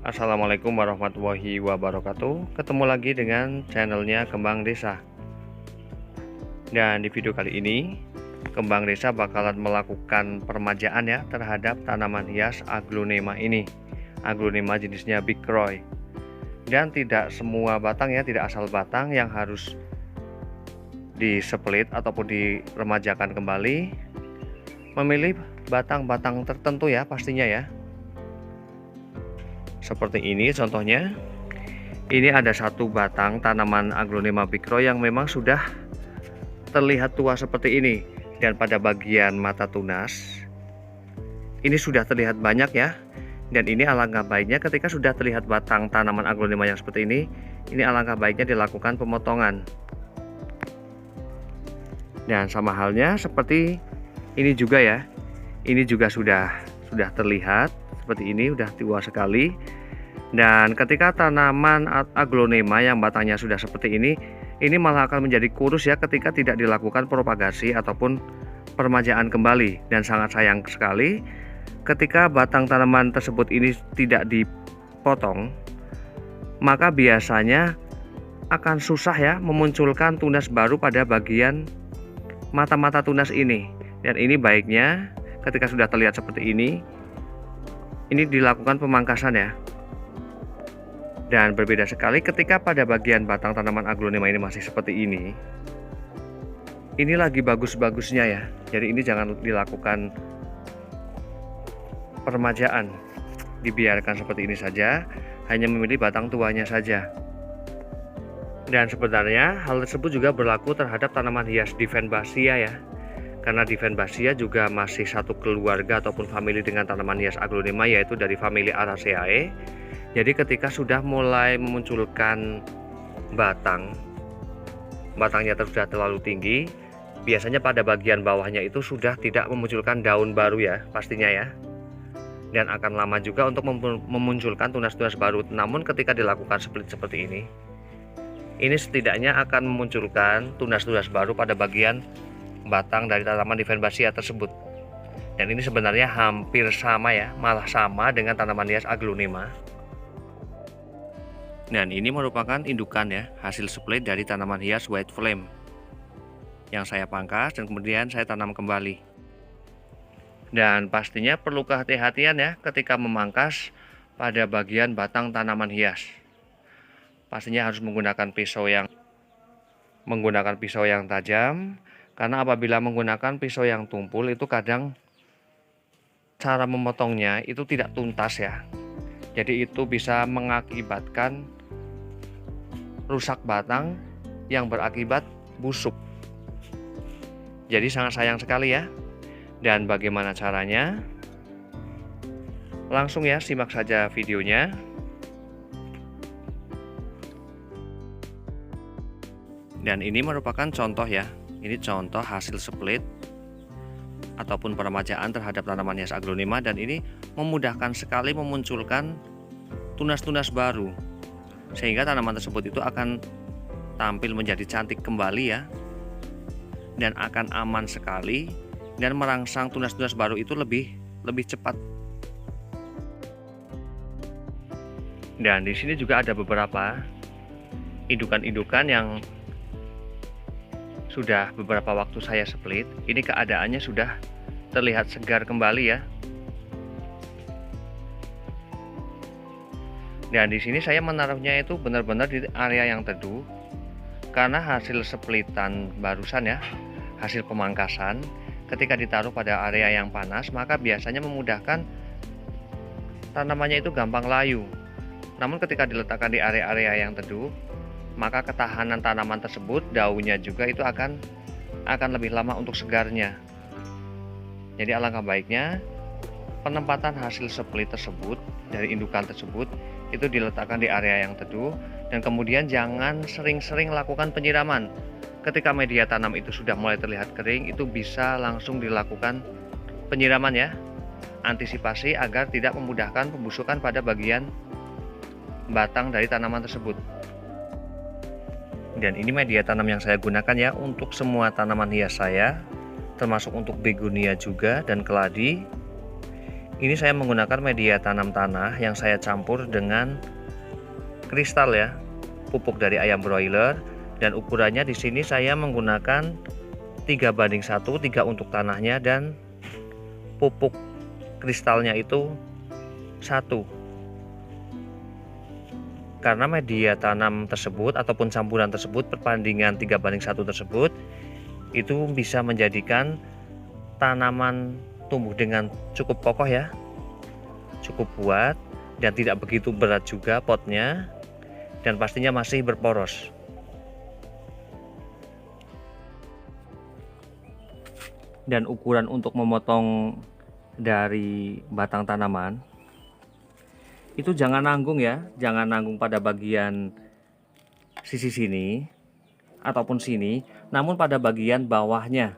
Assalamualaikum warahmatullahi wabarakatuh. Ketemu lagi dengan channelnya Kembang Desa. Dan di video kali ini Kembang Desa bakalan melakukan permajaan ya terhadap tanaman hias aglonema ini. Aglonema jenisnya Big Roy. Dan tidak semua batang ya, tidak asal batang yang harus displit ataupun diremajakan kembali. Memilih batang-batang tertentu ya pastinya ya. Seperti ini contohnya. Ini ada satu batang tanaman aglonema Big Roy yang memang sudah terlihat tua seperti ini, dan pada bagian mata tunas ini sudah terlihat banyak ya. Dan ini alangkah baiknya ketika sudah terlihat batang tanaman aglonema yang seperti ini alangkah baiknya dilakukan pemotongan. Dan sama halnya seperti ini juga ya. Ini juga sudah terlihat seperti ini, udah tua sekali. Dan ketika tanaman aglonema yang batangnya sudah seperti ini malah akan menjadi kurus ya ketika tidak dilakukan propagasi ataupun permajaan kembali. Dan sangat sayang sekali ketika batang tanaman tersebut ini tidak dipotong, maka biasanya akan susah ya memunculkan tunas baru pada bagian mata-mata tunas ini. Dan ini baiknya ketika sudah terlihat seperti ini dilakukan pemangkasan ya. Dan berbeda sekali ketika pada bagian batang tanaman aglonema ini masih seperti ini lagi bagus-bagusnya ya. Jadi ini jangan dilakukan permajaan, dibiarkan seperti ini saja, hanya memilih batang tuanya saja. Dan sebenarnya hal tersebut juga berlaku terhadap tanaman hias Divenbasia ya. Karena Divenbasia juga masih satu keluarga ataupun famili dengan tanaman hias aglonema, yaitu dari famili Araceae. Jadi ketika sudah mulai memunculkan batangnya sudah terlalu tinggi, biasanya pada bagian bawahnya itu sudah tidak memunculkan daun baru ya pastinya ya. Dan akan lama juga untuk memunculkan tunas-tunas baru. Namun ketika dilakukan split seperti ini setidaknya akan memunculkan tunas-tunas baru pada bagian batang dari tanaman Divenbasia tersebut. Dan ini sebenarnya hampir sama ya, malah sama dengan tanaman hias aglonema. Dan ini merupakan indukan ya, hasil split dari tanaman hias White Flame yang saya pangkas dan kemudian saya tanam kembali. Dan pastinya perlu kehati-hatian ya ketika memangkas pada bagian batang tanaman hias. Pastinya harus menggunakan pisau yang tajam, karena apabila menggunakan pisau yang tumpul itu kadang cara memotongnya itu tidak tuntas ya. Jadi itu bisa mengakibatkan rusak batang yang berakibat busuk. Jadi sangat sayang sekali ya. Dan bagaimana caranya? Langsung ya simak saja videonya. Dan ini merupakan contoh ya. Ini contoh hasil split ataupun peremajaan terhadap tanaman hias aglonema, dan ini memudahkan sekali memunculkan tunas-tunas baru, sehingga tanaman tersebut itu akan tampil menjadi cantik kembali ya, dan akan aman sekali, dan merangsang tunas-tunas baru itu lebih cepat. Dan di sini juga ada beberapa indukan-indukan yang sudah beberapa waktu saya split. Ini keadaannya sudah terlihat segar kembali ya. Dan di sini saya menaruhnya itu benar-benar di area yang teduh, karena hasil splitan barusan ya, hasil pemangkasan, ketika ditaruh pada area yang panas maka biasanya memudahkan tanamannya itu gampang layu. Namun ketika diletakkan di area-area yang teduh, maka ketahanan tanaman tersebut, daunnya juga itu akan lebih lama untuk segarnya. Jadi alangkah baiknya penempatan hasil split tersebut dari indukan tersebut itu diletakkan di area yang teduh, dan kemudian jangan sering-sering lakukan penyiraman. Ketika media tanam itu sudah mulai terlihat kering, itu bisa langsung dilakukan penyiraman ya. Antisipasi agar tidak memudahkan pembusukan pada bagian batang dari tanaman tersebut. Dan ini media tanam yang saya gunakan ya untuk semua tanaman hias saya, termasuk untuk begonia juga dan keladi. Ini saya menggunakan media tanam tanah yang saya campur dengan kristal ya, pupuk dari ayam broiler, dan ukurannya di sini saya menggunakan 3:1, 3 untuk tanahnya dan pupuk kristalnya itu 1. Karena media tanam tersebut ataupun campuran tersebut, perbandingan 3:1 tersebut itu bisa menjadikan tanaman tumbuh dengan cukup kokoh ya, cukup kuat, dan tidak begitu berat juga potnya, dan pastinya masih berporos. Dan ukuran untuk memotong dari batang tanaman itu jangan nanggung ya, jangan nanggung pada bagian sisi sini ataupun sini, namun pada bagian bawahnya,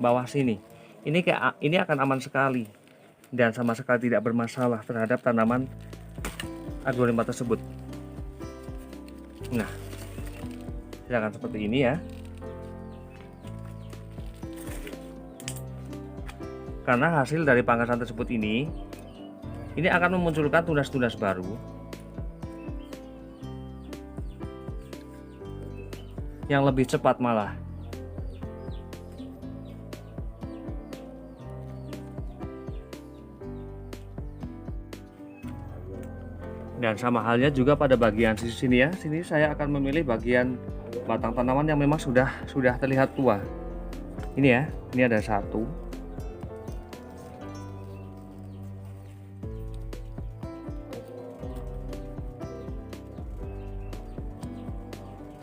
bawah sini. Ini akan aman sekali dan sama sekali tidak bermasalah terhadap tanaman aglonema tersebut. Nah, silakan seperti ini ya. Karena hasil dari pangkasan tersebut ini akan memunculkan tunas-tunas baru yang lebih cepat malah. Dan sama halnya juga pada bagian sisi sini ya. Sini saya akan memilih bagian batang tanaman yang memang sudah terlihat tua. Ini ya, ini ada 1.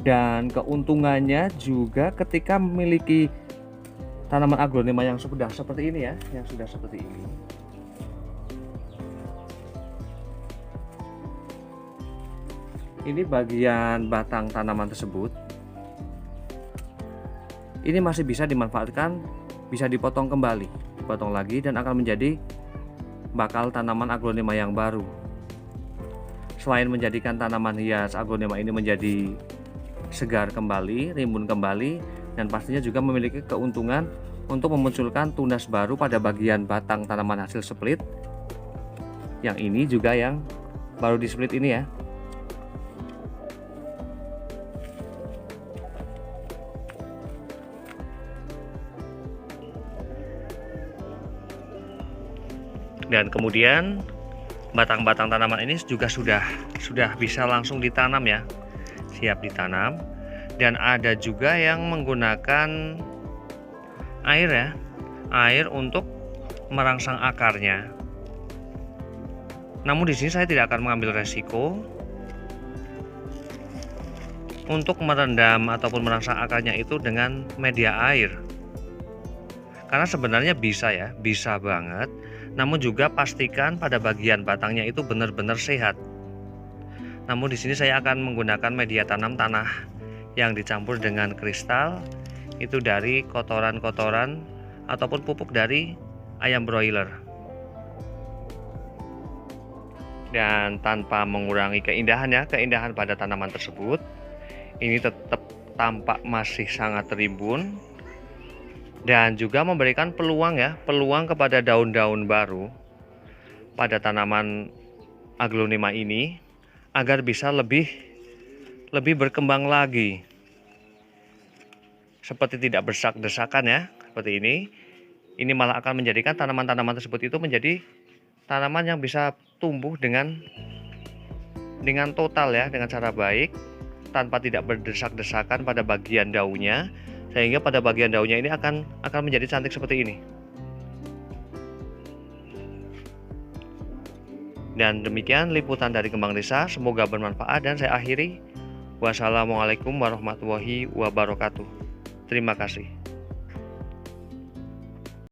Dan keuntungannya juga ketika memiliki tanaman aglonema yang sudah seperti ini ya, yang sudah seperti ini. Ini bagian batang tanaman tersebut. Ini masih bisa dimanfaatkan, bisa dipotong kembali, dipotong lagi dan akan menjadi bakal tanaman aglonema yang baru. Selain menjadikan tanaman hias aglonema ini menjadi segar kembali, rimbun kembali, dan pastinya juga memiliki keuntungan untuk memunculkan tunas baru pada bagian batang tanaman hasil split. Yang ini juga yang baru di split ini ya. Dan kemudian batang-batang tanaman ini juga sudah bisa langsung ditanam ya, siap ditanam. Dan ada juga yang menggunakan air ya, air untuk merangsang akarnya. Namun di sini saya tidak akan mengambil resiko untuk merendam ataupun merangsang akarnya itu dengan media air. Karena sebenarnya bisa ya, bisa banget. Namun juga pastikan pada bagian batangnya itu benar-benar sehat. Namun di sini saya akan menggunakan media tanam tanah yang dicampur dengan kristal, itu dari kotoran-kotoran ataupun pupuk dari ayam broiler. Dan tanpa mengurangi keindahan ya, keindahan pada tanaman tersebut, ini tetap tampak masih sangat rimbun dan juga memberikan peluang ya, peluang kepada daun-daun baru pada tanaman aglonema ini agar bisa lebih berkembang lagi, seperti tidak berdesak-desakan ya, seperti ini. Ini malah akan menjadikan tanaman-tanaman tersebut itu menjadi tanaman yang bisa tumbuh dengan total ya, dengan cara baik, tanpa tidak berdesak-desakan pada bagian daunnya, sehingga pada bagian daunnya ini akan menjadi cantik seperti ini. Dan demikian liputan dari Kembang Desa, semoga bermanfaat dan saya akhiri. Wassalamualaikum warahmatullahi wabarakatuh. Terima kasih.